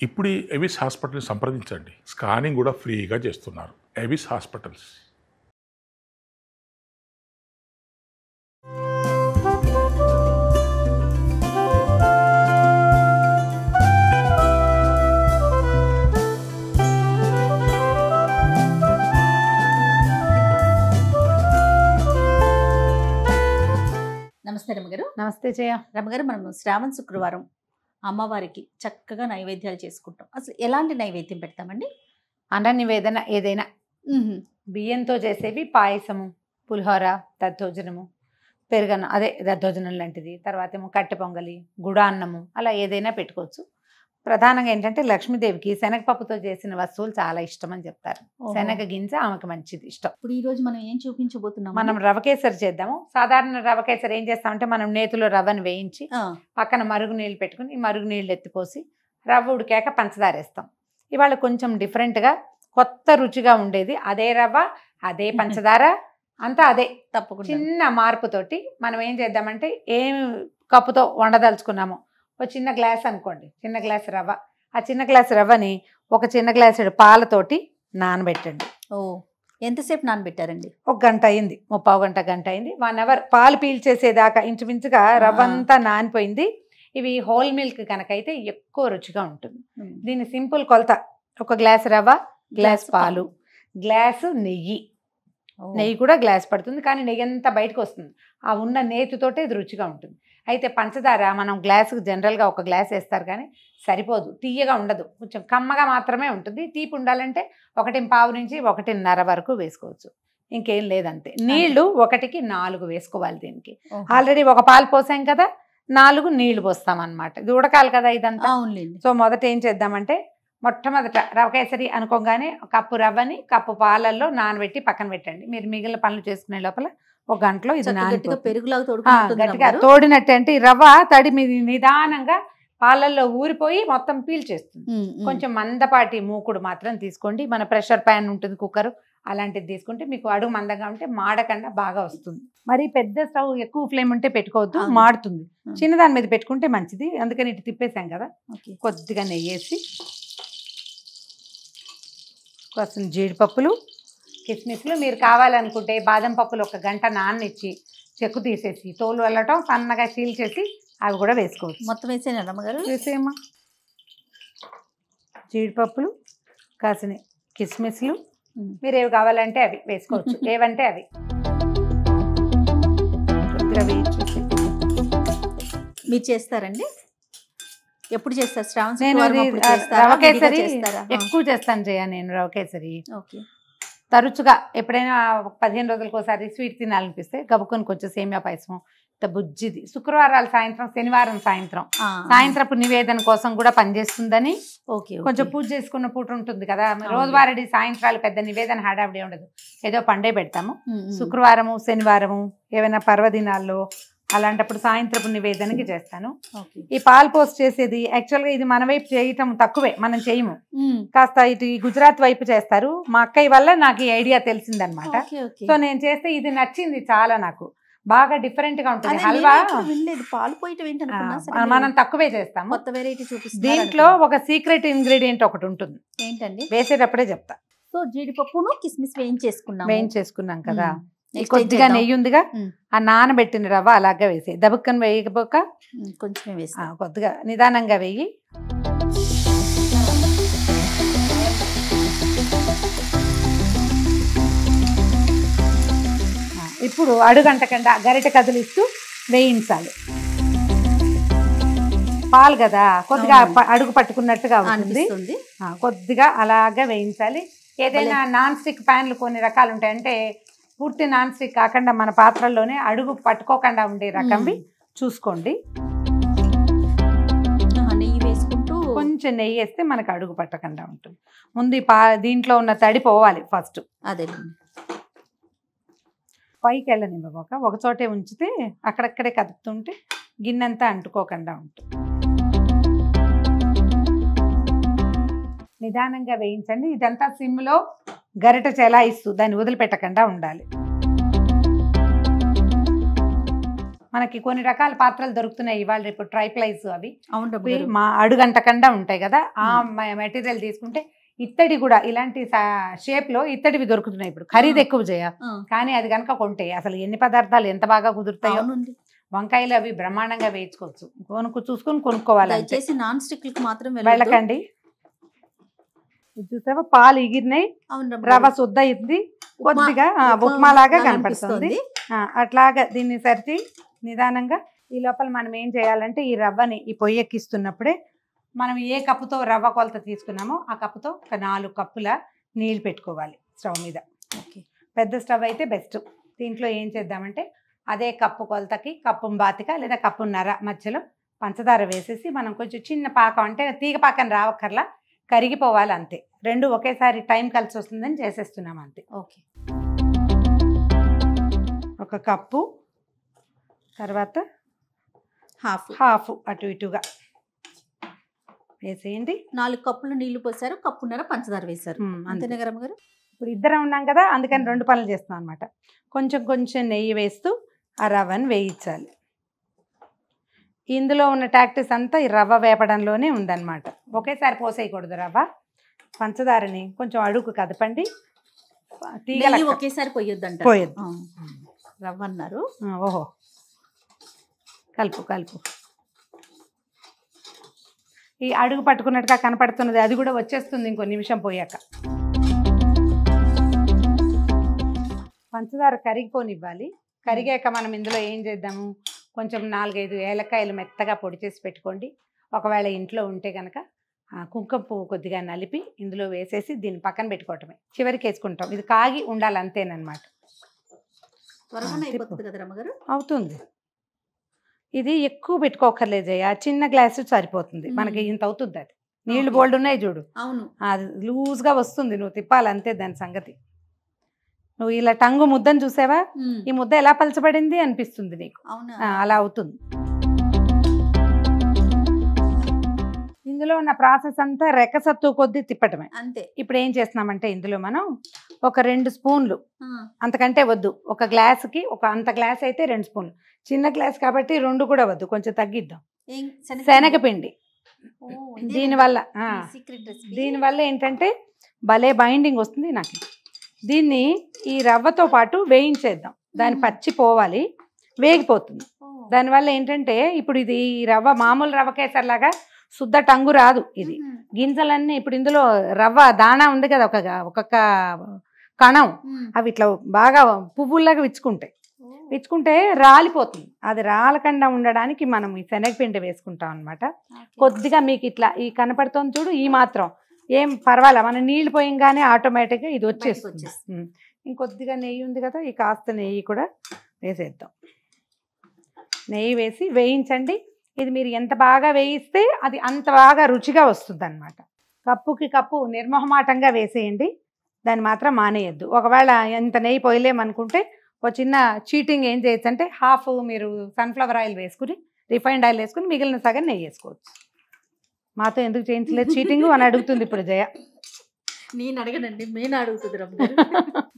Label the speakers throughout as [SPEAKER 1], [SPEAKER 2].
[SPEAKER 1] ఇప్పుడు ఈ ఎవిస్ హాస్పిటల్ని సంప్రదించండి. స్కానింగ్ కూడా ఫ్రీగా చేస్తున్నారు. Avis hospitals.
[SPEAKER 2] నమస్తే రమగారు.
[SPEAKER 3] నమస్తే జయ.
[SPEAKER 2] రమగారు, మనం శ్రావణ శుక్రవారం అమ్మవారికి చక్కగా నైవేద్యాలు చేసుకుంటాం. అసలు ఎలాంటి నైవేద్యం పెడతామండి?
[SPEAKER 3] అన్న నివేదన ఏదైనా బియ్యంతో చేసేవి, పాయసము, పులిహోర, దద్దోజనము, పెరుగన్నం, అదే దద్దోజనం లాంటిది, తర్వాత ఏమో కట్టె పొంగలి, గుడాన్నము, అలా ఏదైనా పెట్టుకోవచ్చు. ప్రధానంగా ఏంటంటే లక్ష్మీదేవికి శనగపప్పుతో చేసిన వస్తువులు చాలా ఇష్టం అని చెప్తారు. శనగ గింజ ఆమెకు మంచిది, ఇష్టం.
[SPEAKER 2] ఇప్పుడు ఈ రోజు మనం ఏం చూపించబోతున్నాం?
[SPEAKER 3] మనం రవ కేసరి చేద్దాము. సాధారణ రవ కేసరి ఏం చేస్తామంటే మనం నేతిలో రవ్వను వేయించి పక్కన మరుగు నీళ్ళు పెట్టుకుని ఈ మరుగు నీళ్ళు ఎత్తిపోసి రవ్వ ఉడికాక పంచదార వేస్తాం. ఇవాళ కొంచెం డిఫరెంట్గా కొత్త రుచిగా ఉండేది అదే రవ్వ, అదే పంచదార, అంతా అదే,
[SPEAKER 2] తప్పకుండా
[SPEAKER 3] చిన్న మార్పుతోటి మనం ఏం చేద్దామంటే ఏం కప్పుతో వండదలుచుకున్నామో ఒక చిన్న గ్లాస్ అనుకోండి, చిన్న గ్లాస్ రవ్వ, ఆ చిన్న గ్లాస్ రవ్వని ఒక చిన్న గ్లాసు పాలతోటి నానబెట్టండి.
[SPEAKER 2] ఓ, ఎంతసేపు నానబెట్టారండి?
[SPEAKER 3] ఒక గంట అయింది, 30 గంట అయింది. 1 అవర్ పాలు పీల్చేసేదాకా ఇంచుమించుగా రవ్వ అంతా నానిపోయింది. ఇవి హోల్ మిల్క్ కనుక అయితే ఎక్కువ రుచిగా ఉంటుంది. దీని సింపుల్ కొలత: ఒక గ్లాస్ రవ్వ, గ్లాస్ పాలు, గ్లాసు నెయ్యి. నెయ్యి కూడా గ్లాస్ పడుతుంది, కానీ నెయ్యి అంతా బయటకు వస్తుంది. ఆ ఉన్న నేతితోటే ఇది రుచిగా ఉంటుంది. అయితే పంచదార మనం గ్లాసుకు జనరల్గా ఒక గ్లాస్ వేస్తారు, కానీ సరిపోదు, తీయగా ఉండదు, కొంచెం కమ్మగా మాత్రమే ఉంటుంది. తీపి ఉండాలంటే 1.25 నుంచి 1.5 వరకు వేసుకోవచ్చు, ఇంకేం లేదంతే. నీళ్లు 1కి 4 వేసుకోవాలి. దీనికి ఆల్రెడీ ఒక పాలు పోసాం కదా, 4 నీళ్లు పోస్తాం అన్నమాట. ఇది ఉడకాలి కదా ఇదంతా. సో మొదట ఏం చేద్దామంటే, మొట్టమొదట రవ కేసరి అనుకోగానే కప్పు రవ్వని కప్పు పాలల్లో నానబెట్టి పక్కన పెట్టండి. మీరు మిగిలిన పనులు చేసుకునే లోపల ఒక గంటలో ఇది గట్టిగా తోడినట్టు. అంటే ఈ రవ్వ తడి మీద నిదానంగా పాలల్లో ఊరిపోయి మొత్తం పీల్చేస్తుంది. కొంచెం మందపాటి మూకుడు మాత్రం తీసుకోండి. మన ప్రెషర్ ప్యాన్ ఉంటుంది, కుక్కర్, అలాంటిది తీసుకుంటే మీకు అడుగు మందంగా ఉంటే మాడకుండా బాగా వస్తుంది. మరి పెద్ద స్టవ్ ఎక్కువ ఫ్లేమ్ ఉంటే పెట్టుకోవద్దు, మాడుతుంది. చిన్నదాని మీద పెట్టుకుంటే మంచిది. అందుకని ఇటు తిప్పేసాం కదా, కొద్దిగా నెయ్యి వేసి కొంచెం జీడిపప్పులు, కిస్మిస్లు, మీరు కావాలనుకుంటే బాదం పప్పులు 1 గంట నాననిచ్చి చెక్కు తీసేసి తోలు వెళ్ళటం సన్నగా చీల్చేసి అవి కూడా వేసుకోవచ్చు.
[SPEAKER 2] మొత్తం వేసేనా రమ్మగారు?
[SPEAKER 3] వేసేయమ్మా. జీడిపప్పులు, కాసిన కిస్మిస్లు, మీరు ఏవి కావాలంటే అవి వేసుకోవచ్చు, ఏవంటే అవి కొద్దిగా వేయించేసి.
[SPEAKER 2] మీరు చేస్తారండి? ఎప్పుడు చేస్తారు? శ్రావణ
[SPEAKER 3] నేను రవ కేసరి ఎక్కువ చేస్తాను జయ. నేను రవ కేసరి తరచుగా ఎప్పుడైనా 15 రోజులకు ఒకసారి స్వీట్ తినాలనిపిస్తే గబుకొని కొంచెం సేమియా పాయసం, బుజ్జిది, శుక్రవారాలు సాయంత్రం, శనివారం సాయంత్రం, సాయంత్రపు నివేదన కోసం కూడా పనిచేస్తుందని. కొంచెం పూజ చేసుకున్న పూట ఉంటుంది కదా, రోజువారీ సాయంత్రాలు పెద్ద నివేదన హడావిడి ఉండదు, ఏదో పండే పెడతాము. శుక్రవారము, శనివారము, ఏమైనా పర్వదినాల్లో అలాంటప్పుడు సాయంత్రపు నివేదనకి చేస్తాను. ఈ పాలు పోస్ట్ చేసేది యాక్చువల్గా ఇది మన వైపు చేయటం తక్కువే, మనం చేయము. కాస్త ఇటు గుజరాత్ వైపు చేస్తారు. మా అక్కయ్య వల్ల నాకు ఈ ఐడియా తెలిసిందనమాట. సో నేను చేస్తే ఇది నచ్చింది చాలా, నాకు బాగా డిఫరెంట్ గా ఉంటుంది. హల్వా
[SPEAKER 2] పాలు పోయటం
[SPEAKER 3] మనం తక్కువే చేస్తాము.
[SPEAKER 2] కొత్త వెరైటీ చూపిస్తాం.
[SPEAKER 3] దీంట్లో ఒక సీక్రెట్ ఇంగ్రీడియంట్ ఒకటి ఉంటుంది,
[SPEAKER 2] ఏంటండి?
[SPEAKER 3] వేసేటప్పుడే చెప్తా.
[SPEAKER 2] సో జీడిపప్పును కిస్మిస్
[SPEAKER 3] వేయించేసుకున్నాం కదా, కొద్దిగా నెయ్యి ఉందిగా, ఆ నానబెట్టిన రవ్వ అలాగా వేసి దబుక్కని వేయకపోక
[SPEAKER 2] కొంచెం వేసి
[SPEAKER 3] కొద్దిగా నిదానంగా వేయి. ఇప్పుడు అడుగంటకుండా గరిటె కదిలిస్తూ వేయించాలి. పాలు కదా కొద్దిగా అడుగు పట్టుకున్నట్టుగా ఉంటుంది, కొద్దిగా అలాగా వేయించాలి. ఏదైనా నాన్ స్టిక్ ప్యాన్లు కొన్ని రకాలు ఉంటాయి, అంటే పూర్తి నాన్ స్టిక్ కాకుండా మన పాత్రల్లోనే అడుగు పట్టుకోకుండా ఉండే రకంవి చూసుకోండి.
[SPEAKER 2] నెయ్యి వేసుకుంటూ
[SPEAKER 3] కొంచెం నెయ్యి వేస్తే మనకు అడుగు పట్టకుండా ఉంటుంది. ముందు దీంట్లో ఉన్న తడి పోవాలి ఫస్ట్.
[SPEAKER 2] అదే
[SPEAKER 3] పైకి వెళ్ళనివ్వక ఒక చోటే ఉంచితే అక్కడక్కడే కదుపుతుంటే గిన్నెంతా అంటుకోకుండా ఉంటుంది. నిదానంగా వేయించండి. ఇదంతా సిమ్లో గరిట చెలాయిస్తూ దాన్ని వదిలిపెట్టకుండా ఉండాలి. మనకి కొన్ని రకాల పాత్రలు దొరుకుతున్నాయి ఇవాళ రేపు ట్రైప్లైస్ అవి
[SPEAKER 2] అవును రమ్మగారు.
[SPEAKER 3] మా అడుగంటకుండా ఉంటాయి కదా, ఆ మెటీరియల్ తీసుకుంటే ఇత్తడి కూడా ఇలాంటి షేప్ లో ఇత్తడివి దొరుకుతున్నాయి ఇప్పుడు. ఖరీదు ఎక్కువ చేయ, కానీ అది కనుక కొంటే అసలు ఎన్ని పదార్థాలు ఎంత బాగా కుదురుతాయో.
[SPEAKER 2] అవునండి.
[SPEAKER 3] వంకాయలు అవి బ్రహ్మాండంగా వేయించుకోవచ్చు. చూసుకుని కొనుక్కోవాలి.
[SPEAKER 2] దయచేసి నాన్ స్టిక్ కి మాత్రం
[SPEAKER 3] వెళ్ళకండి. ఇది చూసావా, పాలు ఎగిరినాయి,
[SPEAKER 2] అవును
[SPEAKER 3] రవ్వ
[SPEAKER 2] రమ్మగారు.
[SPEAKER 3] శుద్ధ అయింది, కొద్దిగా ఉప్మా లాగా కనపడుతుంది. అట్లాగా దీన్ని సరిచి నిదానంగా ఈ లోపల మనం ఏం చేయాలంటే ఈ రవ్వని ఈ పొయ్యి ఎక్కిస్తున్నప్పుడే మనం ఏ కప్పుతో రవ్వ కొలత తీసుకున్నామో ఆ కప్పుతో ఒక 4 కప్పుల నీళ్ళు పెట్టుకోవాలి స్టవ్ మీద.
[SPEAKER 2] ఓకే.
[SPEAKER 3] పెద్ద స్టవ్ అయితే బెస్ట్. దీంట్లో ఏం చేద్దామంటే అదే కప్పు కొలతకి కప్పు బాతిక లేదా కప్పున్నర మధ్యలో పంచదార వేసేసి మనం కొంచెం చిన్న పాకం, అంటే తీగ పాకం రావక్కర్లా, కరిగిపోవాలి అంతే. రెండు ఒకేసారి టైం కలిసి వస్తుందని చేసేస్తున్నాం అంతే.
[SPEAKER 2] ఓకే.
[SPEAKER 3] ఒక కప్పు, తర్వాత
[SPEAKER 2] హాఫ్
[SPEAKER 3] అటు ఇటుగా వేసేయండి.
[SPEAKER 2] 4 కప్పులు నీళ్లు పోసారు, కప్పున్నర పంచదార వేశారు. అంతేనా రమ్మగారు?
[SPEAKER 3] ఇప్పుడు ఇద్దరం ఉన్నాం కదా, అందుకని 2 పనులు చేస్తాం అనమాట. కొంచెం కొంచెం నెయ్యి వేస్తూ ఆ రవ్వను వేయించాలి. ఇందులో ఉన్న టాక్టిస్ అంతా ఈ రవ్వ వేపడంలోనే ఉందన్నమాట. ఒకేసారి పోసేయకూడదు రవ్వ. పంచదారని కొంచెం అడుగు కదపండి.
[SPEAKER 2] నెయ్యి ఒకేసారి పోయొద్దంట.
[SPEAKER 3] పోయొద్దు.
[SPEAKER 2] రవ్వ అన్నారు.
[SPEAKER 3] ఓహో, కలుపు. ఈ అడుగు పట్టుకున్నట్టుగా కనపడుతున్నది, అది కూడా వచ్చేస్తుంది ఇంకో నిమిషం పోయాక. పంచదార కరిగిపోనివ్వాలి. కరిగాక మనం ఇందులో ఏం చేద్దాము, కొంచెం 4-5 ఏలక్కాయలు మెత్తగా పొడి చేసి పెట్టుకోండి. ఒకవేళ ఇంట్లో ఉంటే కనుక కుంకుమ పువ్వు కొద్దిగా నలిపి ఇందులో వేసేసి దీన్ని పక్కన పెట్టుకోవటమే. చివరికి వేసుకుంటాం. ఇది కాగి ఉండాలి అంతేనమాట.
[SPEAKER 2] త్వరగానే అయిపోతుంది కదా రమ్మగారు?
[SPEAKER 3] అవుతుంది. ఇది ఎక్కువ పెట్టుకోకర్లేదు జయ, చిన్న గ్లాసు సరిపోతుంది మనకి. ఇంత అవుతుంది. అది నీళ్లు బోల్డ్ ఉన్నాయి చూడు,
[SPEAKER 2] అవును,
[SPEAKER 3] అది లూజ్గా వస్తుంది. నువ్వు తిప్పాలి అంతే దాని సంగతి. నువ్వు ఇలా టంగు ముద్దను చూసావా, ఈ ముద్ద ఎలా పలచబడింది అనిపిస్తుంది నీకు. అలా అవుతుంది. ఇందులో ఉన్న ప్రాసెస్ అంతా రెక్కసత్తు కొద్ది తిప్పటమే
[SPEAKER 2] అంతే.
[SPEAKER 3] ఇప్పుడు ఏం చేస్తున్నామంటే ఇందులో మనం ఒక 2 స్పూన్లు, అంతకంటే వద్దు, ఒక గ్లాసుకి అంత గ్లాస్ అయితే 2 స్పూన్లు, చిన్న గ్లాస్ కాబట్టి 2 కూడా వద్దు, కొంచెం తగ్గిద్దాం. శనగపిండి. దీనివల్ల ఏంటంటే భలే బైండింగ్ వస్తుంది నాకు. దీన్ని ఈ రవ్వతో పాటు వేయించేద్దాం. దాని పచ్చి పోవాలి, వేగిపోతుంది. దానివల్ల ఏంటంటే ఇప్పుడు ఇది రవ్వ మామూలు రవ్వ కేసరిలాగా శుద్ధ టంగు రాదు. ఇది గింజలన్నీ ఇప్పుడు ఇందులో రవ్వ దాణా ఉంది కదా, ఒక్కొక్క కణం, అవి ఇట్లా బాగా పువ్వుల్లాగా విచ్చుకుంటే రాలిపోతుంది. అది రాలకుండా ఉండడానికి మనం ఈ శనగపిండి వేసుకుంటాం అనమాట. కొద్దిగా మీకు ఇట్లా ఈ కనపడుతుంది చూడు, ఈ మాత్రం ఏం పర్వాలే, మనం నీళ్ళు పోయంగానే ఆటోమేటిక్గా ఇది వచ్చేస్తుంది. ఇంకొద్దిగా నెయ్యి ఉంది కదా, ఈ కాస్త నెయ్యి కూడా వేసేద్దాం. నెయ్యి వేసి వేయించండి. ఇది మీరు ఎంత బాగా వేయిస్తే అది అంత బాగా రుచిగా వస్తుంది అనమాట. కప్పుకి కప్పు నిర్మోహమాటంగా వేసేయండి, దాన్ని మాత్రం మానేయద్దు. ఒకవేళ ఎంత నెయ్యి పోయలేమనుకుంటే ఒక చిన్న చీటింగ్ ఏం చేయొచ్చు అంటే హాఫ్ మీరు సన్ఫ్లవర్ ఆయిల్ వేసుకుని, రిఫైండ్ ఆయిల్ వేసుకుని మిగిలిన సగం నెయ్యి వేసుకోవచ్చు. మాతో ఎందుకు చేయించలేదు చీటింగ్ అని అడుగుతుంది ఇప్పుడు జయ.
[SPEAKER 2] నేను అడగనండి, నేను అడుగుతుంది రమ్మగారు.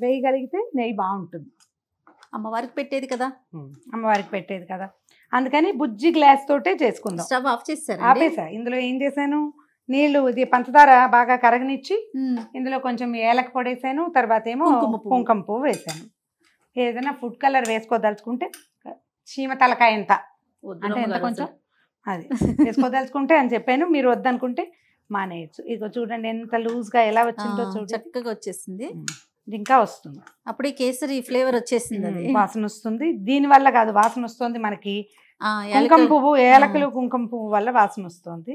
[SPEAKER 3] వేయగలిగితే నెయ్యి బాగుంటుంది.
[SPEAKER 2] అమ్మవారికి పెట్టేది కదా,
[SPEAKER 3] అందుకని బుజ్జి గ్లాస్ తోటే చేసుకుందాం.
[SPEAKER 2] స్టవ్ ఆఫ్ చేశారు?
[SPEAKER 3] ఆపేసా. ఇందులో ఏం చేశాను, నీళ్లు ఇది పంచదార బాగా కరగనిచ్చి ఇందులో కొంచెం ఏలక పొడేసాను, తర్వాత ఏమో కుంకుమ పువ్వు వేసాను. ఏదైనా ఫుడ్ కలర్ వేసుకోదలుచుకుంటే చీమ తలకాయ ఎంత అంటే ఎంత కొంచెం అది వేసుకోదలుచుకుంటే అని చెప్పాను. మీరు వద్దనుకుంటే మానేయచ్చు. ఇక చూడండి ఎంత లూజ్గా ఎలా వచ్చిందో చూడండి,
[SPEAKER 2] చక్కగా వచ్చేసింది.
[SPEAKER 3] ఇంకా వస్తుంది,
[SPEAKER 2] అప్పుడే కేసరి ఫ్లేవర్ వచ్చేసింది,
[SPEAKER 3] వాసన వస్తుంది. దీని వల్ల కాదు వాసన వస్తుంది మనకి, కుంకుమ పువ్వు, ఏలకలు కుంకుమ పువ్వు వల్ల వాసన వస్తుంది.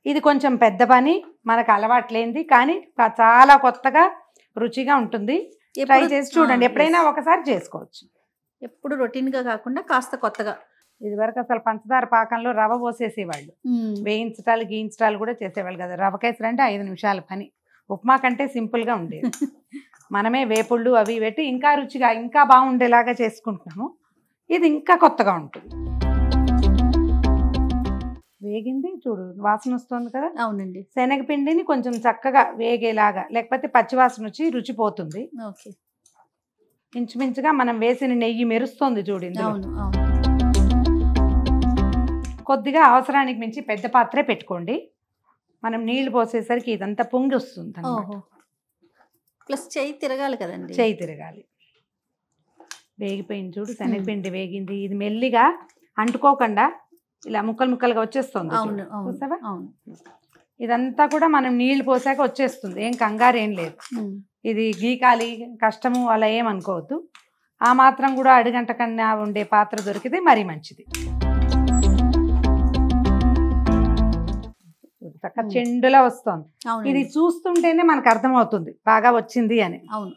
[SPEAKER 3] ఇది కొంచెం పెద్ద పని, మనకు అలవాట్లేంది, కానీ చాలా కొత్తగా రుచిగా ఉంటుంది. ట్రై చేసి చూడండి, ఎప్పుడైనా ఒకసారి చేసుకోవచ్చు.
[SPEAKER 2] ఎప్పుడు రొటీన్గా కాకుండా కాస్త కొత్తగా.
[SPEAKER 3] ఇది వరకు అసలు పంచదార పాకంలో రవ్వ పోసేసేవాళ్ళు, వేయించటాలు గీయించటాలు కూడా చేసేవాళ్ళు కదా. రవ్వ కేసరి అంటే 5 నిమిషాల పని. ఉప్మా కంటే సింపుల్గా ఉండేది. మనమే వేపుళ్ళు అవి పెట్టి ఇంకా రుచిగా ఇంకా బాగుండేలాగా చేసుకుంటున్నాము. ఇది ఇంకా కొత్తగా ఉంటుంది. వేగింది చూడు, వాసన వస్తుంది కదా.
[SPEAKER 2] అవునండి.
[SPEAKER 3] శనగపిండిని కొంచెం చక్కగా వేగేలాగా, లేకపోతే పచ్చివాసన వచ్చి రుచి పోతుంది.
[SPEAKER 2] ఓకే.
[SPEAKER 3] ఇంచుమించుగా మనం వేసిన నెయ్యి మెరుస్తుంది చూడు ఇందులో.
[SPEAKER 2] అవును అవును.
[SPEAKER 3] కొద్దిగా అవసరానికి మించి పెద్ద పాత్రే పెట్టుకోండి. మనం నీళ్లు పోసేసరికి ఇదంతా పొంగి వస్తుంది అన్నమాట.
[SPEAKER 2] ఓహో. ప్లస్ చెయ్యి తిరగాలి కదండి.
[SPEAKER 3] చేయి తిరగాలి. వేగిపోయింది చూడు, శనగపిండి వేగింది. ఇది మెల్లిగా అంటుకోకుండా ఇలా ముక్కలు ముక్కలుగా వచ్చేస్తుంది.
[SPEAKER 2] అవును అవును
[SPEAKER 3] చూసావా?
[SPEAKER 2] అవును.
[SPEAKER 3] ఇదంతా కూడా మనం నీళ్లు పోసాక వచ్చేస్తుంది, ఏం కంగారు ఏం లేదు. ఇది గీకాలి కష్టము అలా ఏమనుకోవద్దు. ఆ మాత్రం కూడా అడుగంట కన్నా ఉండే పాత్ర దొరికితే మరీ మంచిది. చక్క చెండులా వస్తుంది. ఇది చూస్తుంటేనే మనకు అర్థమవుతుంది బాగా వచ్చింది అని.
[SPEAKER 2] అవును.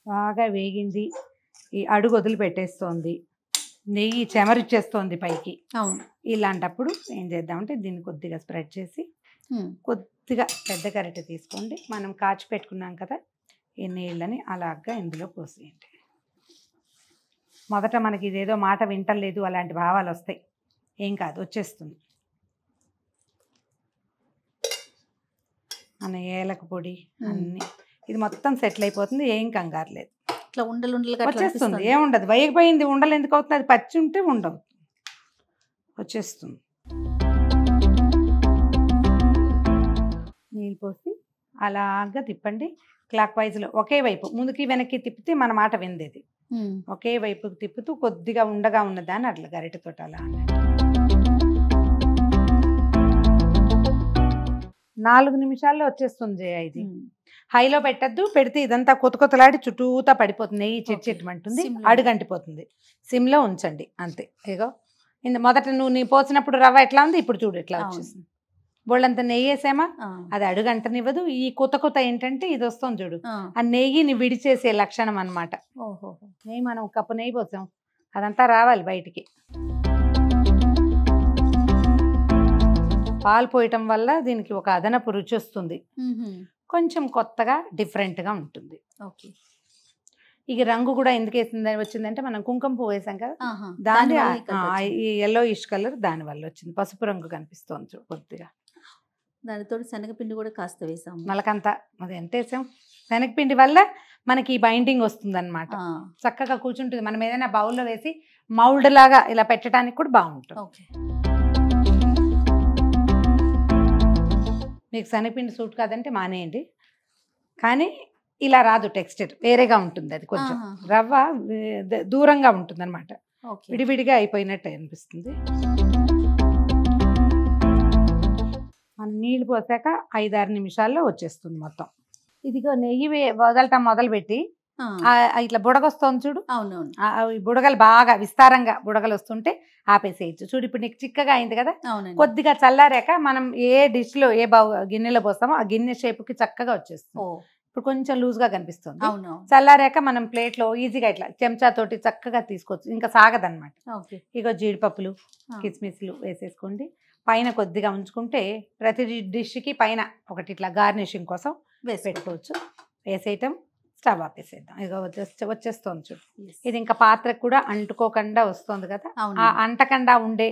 [SPEAKER 3] బాగా వేగింది, ఈ అడుగు వదిలిపెట్టేస్తోంది, నెయ్యి చెమరిచ్చేస్తోంది పైకి.
[SPEAKER 2] అవును.
[SPEAKER 3] ఇలాంటప్పుడు ఏం చేద్దామంటే దీన్ని కొద్దిగా స్ప్రెడ్ చేసి కొద్దిగా పెద్ద గరిటె తీసుకోండి. మనం కాచి పెట్టుకున్నాం కదా ఈ నీళ్ళని అలాగా ఇందులో పోసేయండి. మొదట మనకి ఇదేదో మాట వింటలేదు అలాంటి భావాలు వస్తాయి, ఏం కాదు, వచ్చేస్తుంది. మన ఏలక పొడి అన్నీ ఇది మొత్తం సెటిల్ అయిపోతుంది, ఏం కంగారు లేదు.
[SPEAKER 2] ఇట్లా ఉండలు ఉండలుగా
[SPEAKER 3] వచ్చేస్తుంది, ఏముండదు. వేగిపోయింది, ఉండలు ఎందుకు అవుతుంది? అది పచ్చి ఉంటే ఉండవు, వచ్చేస్తుంది. నీళ్ళు పోసి అలాగా తిప్పండి క్లాక్ వైజ్లో. ఒకే వైపు ముందుకి వెనక్కి తిప్పితే మన మాట విందేది. ఒకే వైపుకి తిప్పుతూ కొద్దిగా ఉండగా ఉన్నదాన్ని అట్లా గరిటెతో అలా 4 నిమిషాల్లో వచ్చేస్తుంది జయ. ఇది హైలో పెట్టద్దు, పెడితే ఇదంతా కొత్త కొత్తలాడి చుట్టూతా పడిపోతుంది, నెయ్యి చిట్చిట్టమంటుంది, అడుగంటిపోతుంది. సిమ్లో ఉంచండి అంతే. ఇగో మొదట నీ పోసినప్పుడు రవ్వ ఎట్లా ఉంది, ఇప్పుడు చూడు ఎట్లా వచ్చేసింది. బోళ్ళంత నెయ్యి వేసామా, అది అడుగంటనివ్వదు. ఈ కొత్త కొత్త ఏంటంటే ఇది వస్తుంది చూడు, ఆ నెయ్యిని విడిచేసే లక్షణం అనమాట. ఓహో, నెయ్యి మనం కప్పు నెయ్యి పోసాం, అదంతా రావాలి బయటికి. పాలు పోయటం వల్ల దీనికి ఒక అదనపు రుచి వస్తుంది, కొంచెం కొత్తగా డిఫరెంట్గా ఉంటుంది. ఓకే. ఇక రంగు కూడా ఎందుకు వేసింది వచ్చిందంటే మనం కుంకుమ పువ్వు వేసాం కదా, దాని ఈ yellowish కలర్ దాని వల్ల వచ్చింది. పసుపు రంగు కనిపిస్తుంది కొద్దిగా.
[SPEAKER 2] దానితో శనగపిండి కూడా కాస్త వేసాం,
[SPEAKER 3] మలకంతా అది ఎంత వేసాం. శనగపిండి వల్ల మనకి ఈ బైండింగ్ వస్తుంది అనమాట, చక్కగా కూర్చుంటుంది. మనం ఏదైనా బౌల్లో వేసి మౌల్డ్ లాగా ఇలా పెట్టడానికి కూడా బాగుంటుంది.
[SPEAKER 2] ఓకే.
[SPEAKER 3] మీకు శనగపిండి సూట్ కాదంటే మానేయండి, కానీ ఇలా రాదు, టెక్స్చర్ వేరేగా ఉంటుంది. అది కొంచెం రవ్వ దూరంగా ఉంటుంది అనమాట, విడివిడిగా అయిపోయినట్టు అనిపిస్తుంది. మనం నీళ్ళు పోసాక 5-6 నిమిషాల్లో వచ్చేస్తుంది మొత్తం. ఇదిగో నెయ్యి వదలటం మొదలుపెట్టి ఇట్లా బుడగొస్తుంది చూడు.
[SPEAKER 2] అవునవును.
[SPEAKER 3] బుడగలు బాగా విస్తారంగా బుడగలు వస్తుంటే ఆపేసేయచ్చు. చూడు ఇప్పుడు నీకు చిక్కగా అయింది కదా, కొద్దిగా చల్లారాక మనం ఏ డిష్లో ఏ గిన్నెలో పోస్తామో ఆ గిన్నె షేప్కి చక్కగా వచ్చేస్తుంది. ఇప్పుడు కొంచెం లూజ్గా కనిపిస్తుంది. చల్లారాక మనం ప్లేట్లో ఈజీగా ఇట్లా చెంచాతోటి చక్కగా తీసుకోవచ్చు, ఇంకా సాగదన్నమాట. ఇగో జీడిపప్పులు కిస్మిస్లు వేసేసుకోండి. పైన కొద్దిగా ఉంచుకుంటే ప్రతి డిష్కి పైన ఒకటి ఇట్లా గార్నిషింగ్ కోసం పెట్టుకోవచ్చు. వేసేయటం, స్టవ్ ఆపేసేద్దాం. ఇక వచ్చేస్తుంది చూడు. ఇది ఇంకా పాత్రకు కూడా అంటుకోకుండా వస్తుంది కదా, ఆ అంటకుండా ఉండే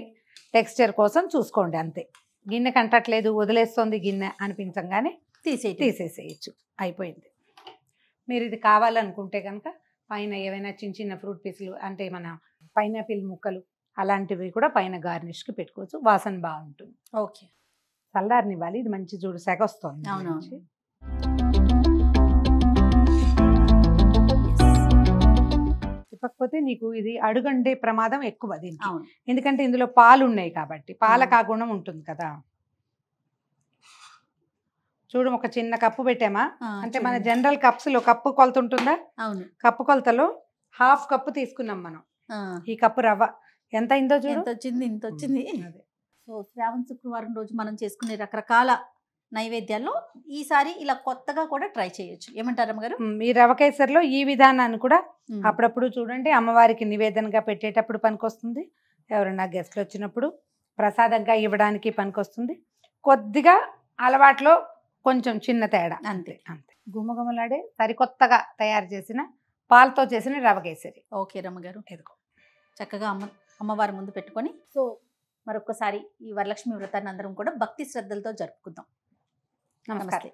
[SPEAKER 3] టెక్స్చర్ కోసం చూసుకోండి అంతే. గిన్నె కంటట్లేదు, వదిలేస్తుంది గిన్నె అనిపించగానే తీసేసేయచ్చు, అయిపోయింది. మీరు ఇది కావాలనుకుంటే కనుక పైన ఏవైనా చిన్న చిన్న ఫ్రూట్ పీసులు అంటే మన పైనాపిల్ ముక్కలు అలాంటివి కూడా పైన గార్నిష్కి పెట్టుకోవచ్చు, వాసన బాగుంటుంది. ఓకే. చల్లారనివ్వాలి. ఇది మంచి చూడు సెగ వస్తుంది. అవునవును. తిప్పకపోతే నీకు ఇది అడుగండే ప్రమాదం ఎక్కువ దీనికి, ఎందుకంటే ఇందులో పాలు ఉన్నాయి కాబట్టి. పాలకు ఆ గుణం ఉంటుంది కదా. చూడు, ఒక చిన్న కప్పు పెట్టామా అంటే మన జనరల్ కప్స్ లో కప్పు కొలత ఉంటుందా, కప్పు కొలతలో 1/2 కప్పు తీసుకున్నాం మనం. ఈ కప్పు రవ్వ ఎంత అయిందో చూడు,
[SPEAKER 2] ఇంత వచ్చింది. సో శ్రావణ శుక్రవారం రోజు మనం చేసుకునే రకరకాల నైవేద్యాల్లో ఈసారి ఇలా కొత్తగా కూడా ట్రై చేయొచ్చు. ఏమంటారు అమ్మగారు?
[SPEAKER 3] ఈ రవ కేసరిలో ఈ విధానాన్ని కూడా అప్పుడప్పుడు చూడండి, అమ్మవారికి నివేదనగా పెట్టేటప్పుడు పనికొస్తుంది, ఎవరైనా గెస్ట్లు వచ్చినప్పుడు ప్రసాదంగా ఇవ్వడానికి పనికొస్తుంది. కొద్దిగా అలవాట్లో కొంచెం చిన్న తేడా, అంతే. గుమగుమలాడే సరికొత్తగా తయారు చేసిన పాలతో చేసిన రవ కేసరి.
[SPEAKER 2] ఓకే రమ్మగారు, ఎదుకో చక్కగా అమ్మవారి ముందు పెట్టుకొని. సో మరొకసారి ఈ వరలక్ష్మి వ్రతాన్ని అందరం కూడా భక్తి శ్రద్ధలతో జరుపుకుందాం. నమస్తే.